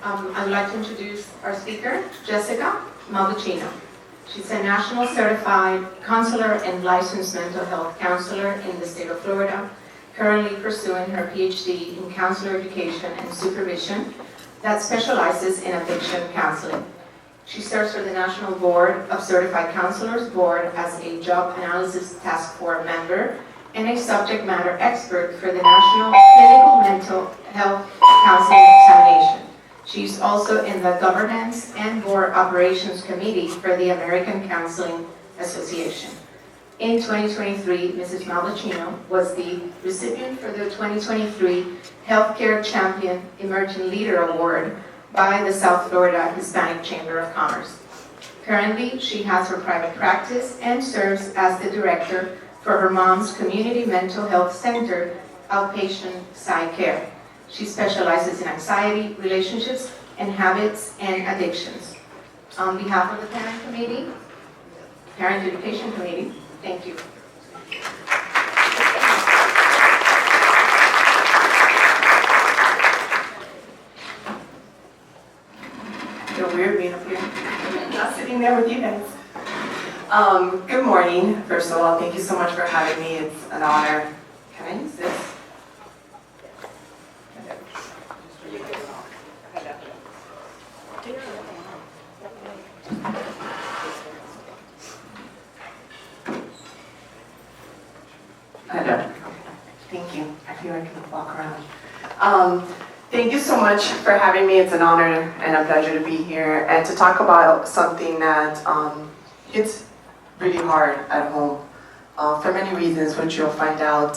I'd like to introduce our speaker, Jessica Malvicino. She's a national certified counselor and licensed mental health counselor in the state of Florida, currently pursuing her PhD in counselor education and supervision that specializes in addiction counseling. She serves for the National Board of Certified Counselors Board as a job analysis task force member and a subject matter expert for the National Clinical Mental Health Counseling Examination. She's also in the Governance and Board Operations Committee for the American Counseling Association. In 2023, Mrs. Malvicino was the recipient for the 2023 Healthcare Champion Emerging Leader Award by the South Florida Hispanic Chamber of Commerce. Currently, she has her private practice and serves as the director for her mom's Community Mental Health Center outpatient psych care. She specializes in anxiety, relationships, and habits and addictions. On behalf of the Parent Education Committee, thank you. Feel weird being up here, not sitting there with you guys. Good morning. First of all, thank you so much for having me. It's an honor. Can I use this? Thank you. I feel like I can walk around. Thank you so much for having me. It's an honor and a pleasure to be here and to talk about something that it's really hard at home for many reasons, which you'll find out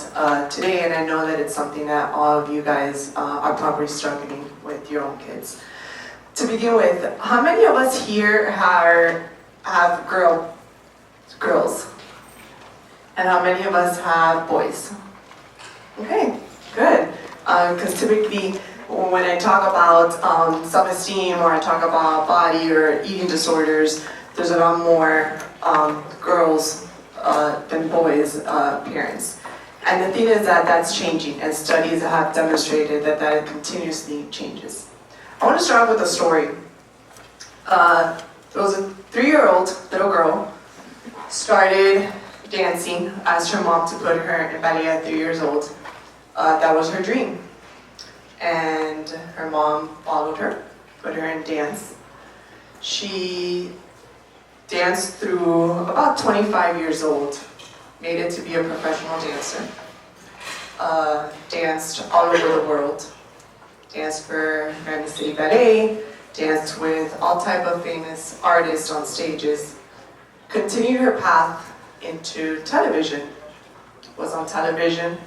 today. And I know that it's something that all of you guys are probably struggling with your own kids. To begin with, how many of us here have girls? And how many of us have boys? Okay, good. Because typically, when I talk about self-esteem or I talk about body or eating disorders, there's a lot more girls than boys parents. And the thing is that that's changing, and studies have demonstrated that that continuously changes. I want to start off with a story. There was a 3-year-old little girl started dancing, asked her mom to put her in ballet at 3 years old. That was her dream. And her mom followed her, put her in dance. She danced through about 25 years old, made it to be a professional dancer, danced all over the world, danced for Granby City Ballet, danced with all type of famous artists on stages, continued her path into television, was on television,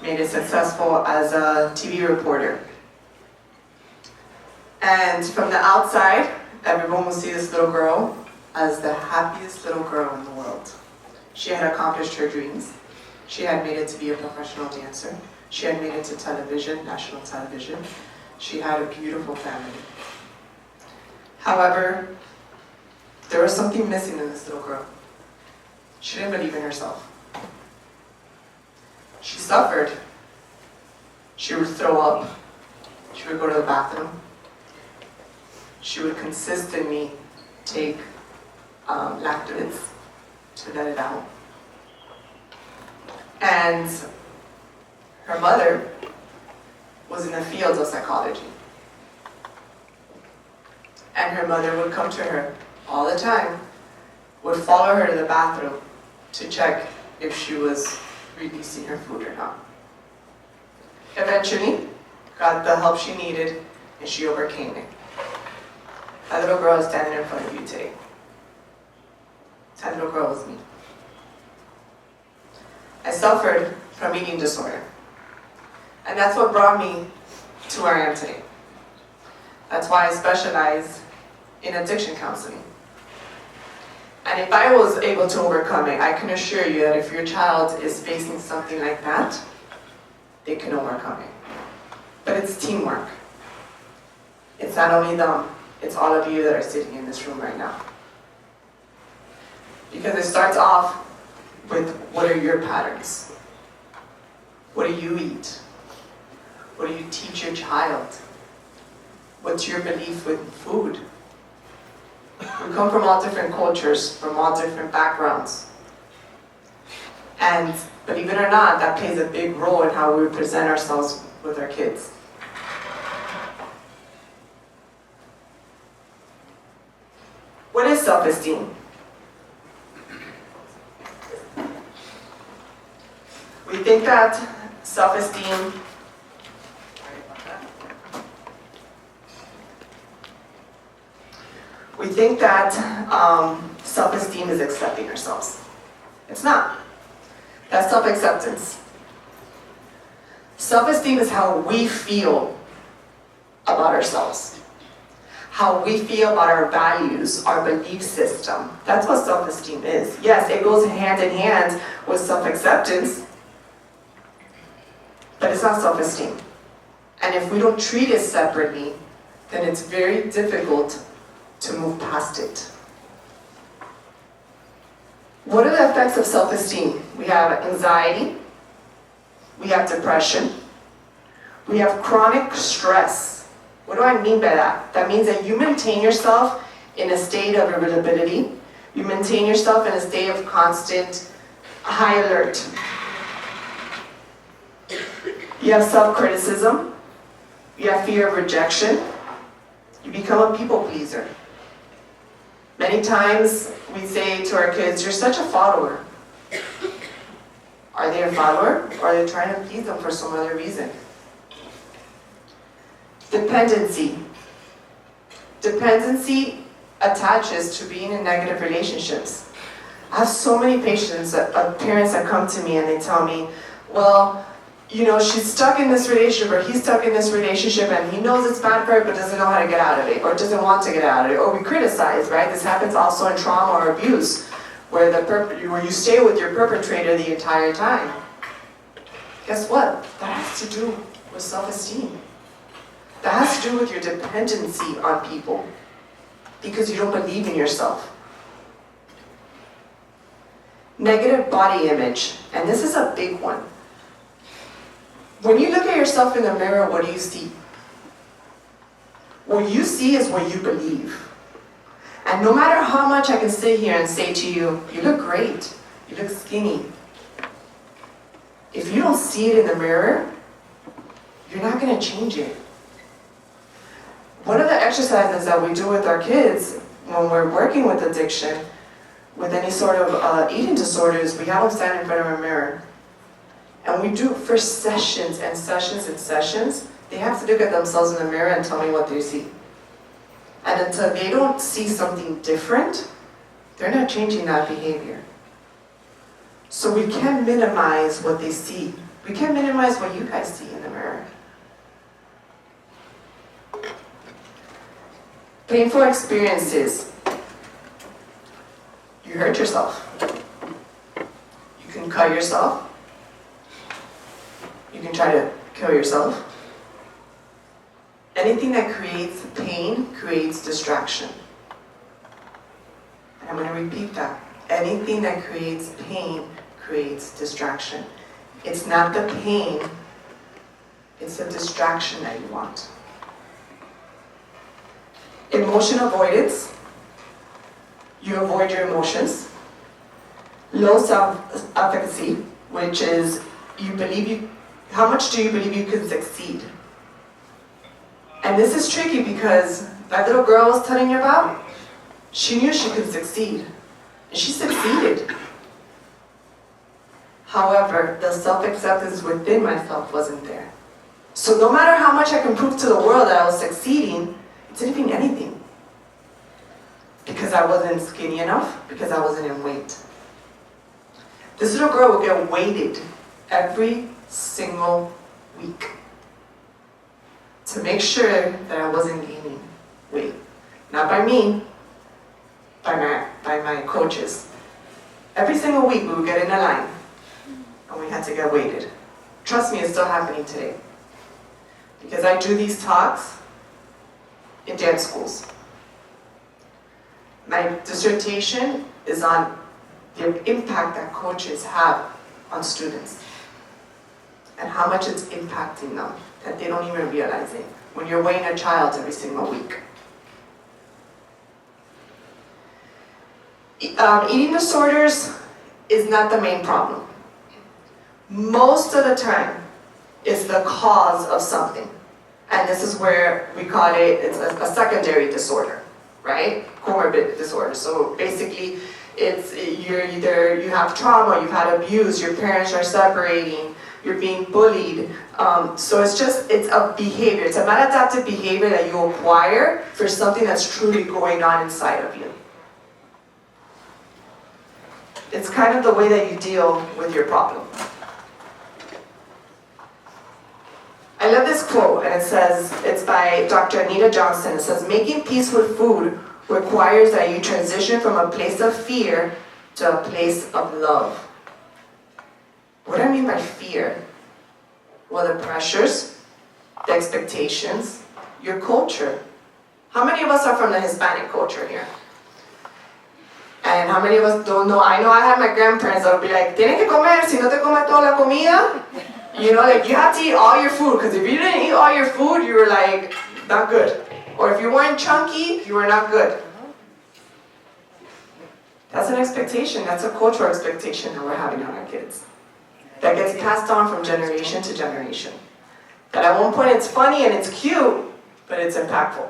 made it successful as a TV reporter. And from the outside, everyone will see this little girl as the happiest little girl in the world. She had accomplished her dreams. She had made it to be a professional dancer. She had made it to television, national television. She had a beautiful family. However, there was something missing in this little girl. She didn't believe in herself. She suffered. She would throw up. She would go to the bathroom. She would consistently take Lactose to let it out. And her mother was in the field of psychology. And her mother would come to her all the time, would follow her to the bathroom to check if she was releasing her food or not. Eventually, got the help she needed, and she overcame it. That little girl is standing in front of you today. That little girl was me. I suffered from eating disorder. And that's what brought me to where I am today. That's why I specialize in addiction counseling. And if I was able to overcome it, I can assure you that if your child is facing something like that, they can overcome it. But it's teamwork. It's not only them, it's all of you that are sitting in this room right now. Because it starts off with, what are your patterns? What do you eat? What do you teach your child? What's your belief with food? We come from all different cultures, from all different backgrounds. And believe it or not, that plays a big role in how we present ourselves with our kids. What is self-esteem? We think that self-esteem self-esteem is accepting ourselves. It's not. That's self-acceptance. Self-esteem is how we feel about ourselves, how we feel about our values, our belief system. That's what self-esteem is. Yes, it goes hand in hand with self-acceptance, but it's not self-esteem. And if we don't treat it separately, then it's very difficult to move past it. What are the effects of self-esteem? We have anxiety, we have depression, we have chronic stress. What do I mean by that? That means that you maintain yourself in a state of irritability, you maintain yourself in a state of constant high alert. You have self-criticism, you have fear of rejection, you become a people pleaser. Many times we say to our kids, you're such a follower. Are they a follower, or are they trying to please them for some other reason? Dependency. Dependency attaches to being in negative relationships. I have so many patients, parents that come to me and they tell me, well, you know, she's stuck in this relationship, or he's stuck in this relationship, and he knows it's bad for her, but doesn't know how to get out of it, or doesn't want to get out of it. Or we criticize, right? This happens also in trauma or abuse, where you stay with your perpetrator the entire time. Guess what? That has to do with self-esteem. That has to do with your dependency on people, because you don't believe in yourself. Negative body image, and this is a big one. When you look at yourself in the mirror, what do you see? What you see is what you believe. And no matter how much I can sit here and say to you, you look great, you look skinny, if you don't see it in the mirror, you're not going to change it. One of the exercises that we do with our kids when we're working with addiction, with any sort of eating disorders, we have them stand in front of a mirror. And we do it for sessions and sessions and sessions. They have to look at themselves in the mirror and tell me what they see. And until they don't see something different, they're not changing that behavior. So we can minimize what they see. We can minimize what you guys see in the mirror. Painful experiences. You hurt yourself. You can cut yourself. You can try to kill yourself. Anything that creates pain creates distraction. And I'm going to repeat that. Anything that creates pain creates distraction. It's not the pain, it's the distraction that you want. Emotion avoidance. You avoid your emotions. Low self-efficacy, which is how much do you believe you can succeed? And this is tricky because that little girl I was telling you about, she knew she could succeed. And she succeeded. However, the self-acceptance within myself wasn't there. So no matter how much I can prove to the world that I was succeeding, it didn't mean anything. Because I wasn't skinny enough, because I wasn't in weight. This little girl would get weighted every single week to make sure that I wasn't gaining weight. Not by me, by my coaches. Every single week we would get in a line and we had to get weighted. Trust me, it's still happening today. Because I do these talks in dance schools. My dissertation is on the impact that coaches have on students. and how much it's impacting them that they don't even realize it when you're weighing a child every single week. Eating disorders is not the main problem. Most of the time, it's the cause of something. And this is where we call it's a secondary disorder, right? Comorbid disorder. So basically, you have trauma, you've had abuse, your parents are separating, you're being bullied. So it's a behavior. It's a maladaptive behavior that you acquire for something that's truly going on inside of you. It's kind of the way that you deal with your problem. I love this quote, and it says, it's by Dr. Anita Johnson. It says, making peace with food requires that you transition from a place of fear to a place of love. What do I mean by fear? Well, the pressures, the expectations, your culture. How many of us are from the Hispanic culture here? And how many of us don't know? I know I have my grandparents that will be like, tienes que comer, si no te comes toda la comida. You know, like you have to eat all your food, because if you didn't eat all your food, you were like, not good. Or if you weren't chunky, you were not good. That's an expectation, that's a cultural expectation that we're having on our kids. That gets passed on from generation to generation. That at one point it's funny and it's cute, but it's impactful.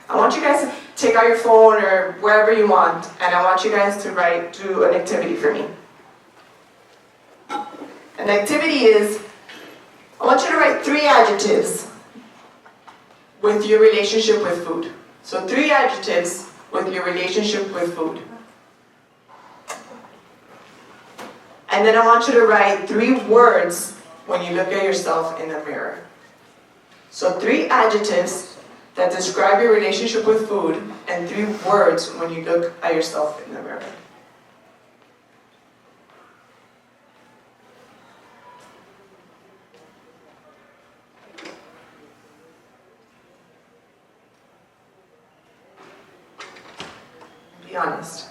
I want you guys to take out your phone or wherever you want, and I want you guys to do an activity for me. An activity is, I want you to write 3 adjectives with your relationship with food. So 3 adjectives with your relationship with food. And then I want you to write 3 words when you look at yourself in the mirror. So 3 adjectives that describe your relationship with food, and 3 words when you look at yourself in the mirror. Be honest.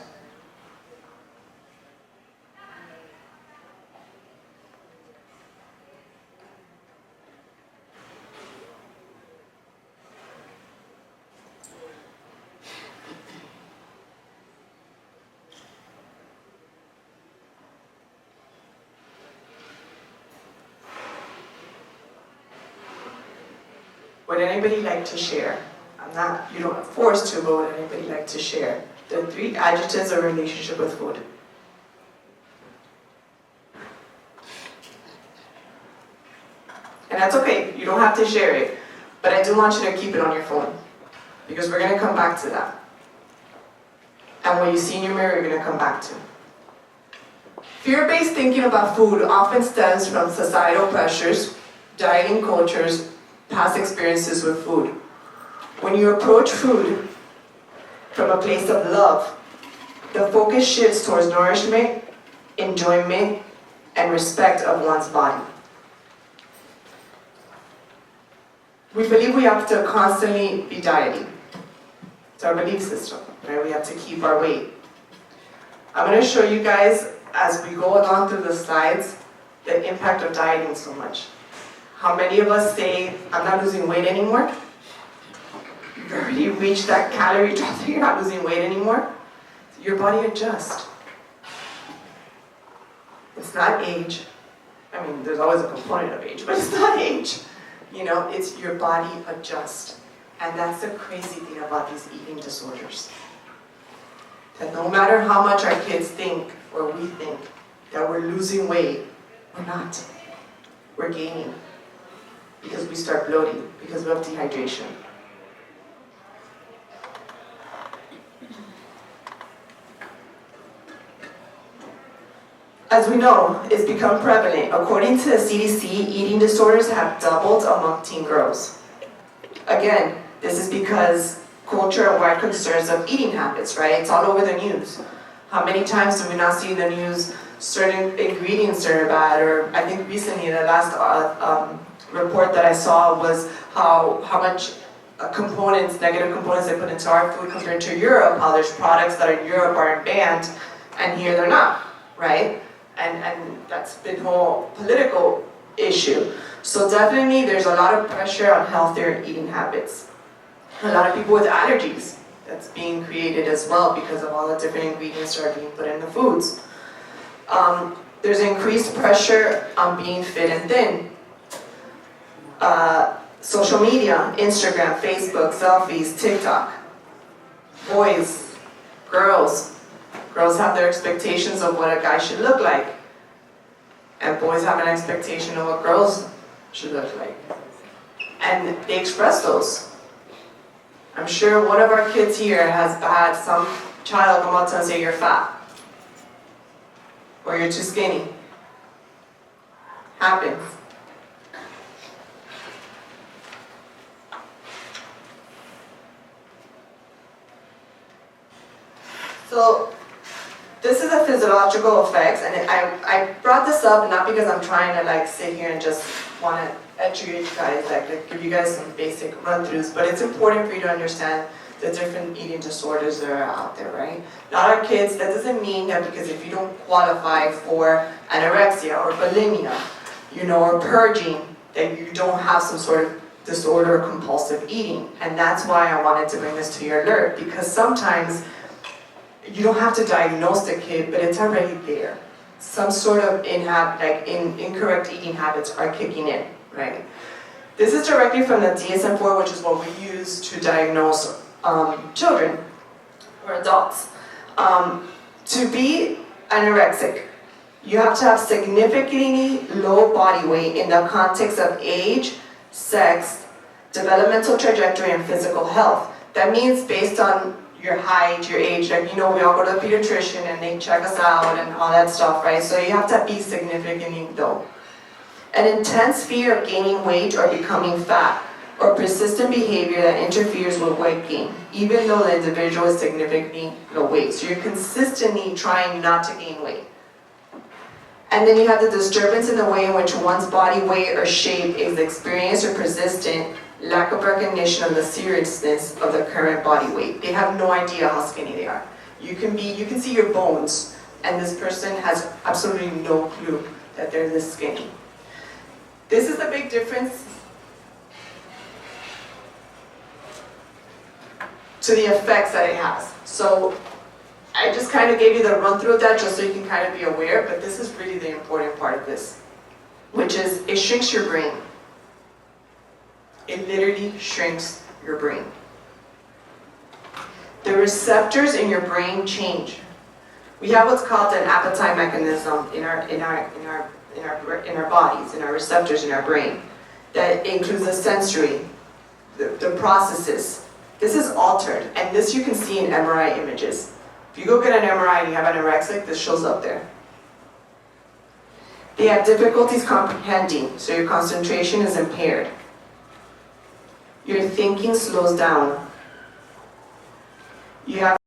Would anybody like to share? You don't forced to, but would anybody like to share the 3 adjectives of relationship with food? And that's okay, you don't have to share it, but I do want you to keep it on your phone, because we're going to come back to that. And what you see in your mirror, you're going to come back to. Fear-based thinking about food often stems from societal pressures, dieting cultures, past experiences with food. When you approach food from a place of love, the focus shifts towards nourishment, enjoyment, and respect of one's body. We believe we have to constantly be dieting. It's our belief system, right? We have to keep our weight. I'm going to show you guys, as we go along through the slides, the impact of dieting so much. How many of us say, I'm not losing weight anymore? You've already reached that calorie drop that you're not losing weight anymore. Your body adjusts. It's not age. I mean, there's always a component of age, but it's not age. You know, it's your body adjusts. And that's the crazy thing about these eating disorders. That no matter how much our kids think, or we think, that we're losing weight, we're not. We're gaining. Because we start bloating, because we have dehydration. As we know, it's become prevalent. According to the CDC, eating disorders have doubled among teen girls. Again, this is because culture and wide concerns of eating habits, right? It's all over the news. How many times do we not see in the news certain ingredients are bad? Or I think recently, the last report that I saw was how much negative components they put into our food compared to Europe, how there's products that are in Europe are banned, and here they're not, right? and that's been whole political issue. So definitely there's a lot of pressure on healthier eating habits. A lot of people with allergies, that's being created as well because of all the different ingredients that are being put in the foods. There's increased pressure on being fit and thin. Social media, Instagram, Facebook, selfies, TikTok. Boys, girls have their expectations of what a guy should look like. And boys have an expectation of what girls should look like. And they express those. I'm sure one of our kids here has had some child come up to us and say, "You're fat," or "You're too skinny." Happens. So this is the physiological effects, and I brought this up not because I'm trying to like sit here and just want to educate you guys, like give you guys some basic run-throughs, but it's important for you to understand the different eating disorders that are out there, right? Not our kids, that doesn't mean that because if you don't qualify for anorexia or bulimia, or purging, that you don't have some sort of disorder or compulsive eating. And that's why I wanted to bring this to your alert, because sometimes you don't have to diagnose the kid, but it's already there. Some sort of incorrect eating habits are kicking in, right? This is directly from the DSM-4, which is what we use to diagnose children or adults. To be anorexic, you have to have significantly low body weight in the context of age, sex, developmental trajectory, and physical health. That means based on your height, your age, like, we all go to a pediatrician and they check us out and all that stuff, right? So you have to be significantly low. An intense fear of gaining weight or becoming fat, or persistent behavior that interferes with weight gain, even though the individual is significantly low weight. So you're consistently trying not to gain weight. And then you have the disturbance in the way in which one's body weight or shape is experienced or persistent, lack of recognition of the seriousness of the current body weight. They have no idea how skinny they are. You can see your bones, and this person has absolutely no clue that they're this skinny. This is the big difference to the effects that it has. So I just kind of gave you the run through of that just so you can kind of be aware, but this is really the important part of this, which is it shrinks your brain. It literally shrinks your brain. The receptors in your brain change. We have what's called an appetite mechanism in our bodies, in our receptors in our brain, that includes the sensory, the processes. This is altered, and this you can see in MRI images. If you go get an MRI and you have anorexic, this shows up there. They have difficulties comprehending, so your concentration is impaired. Your thinking slows down. You have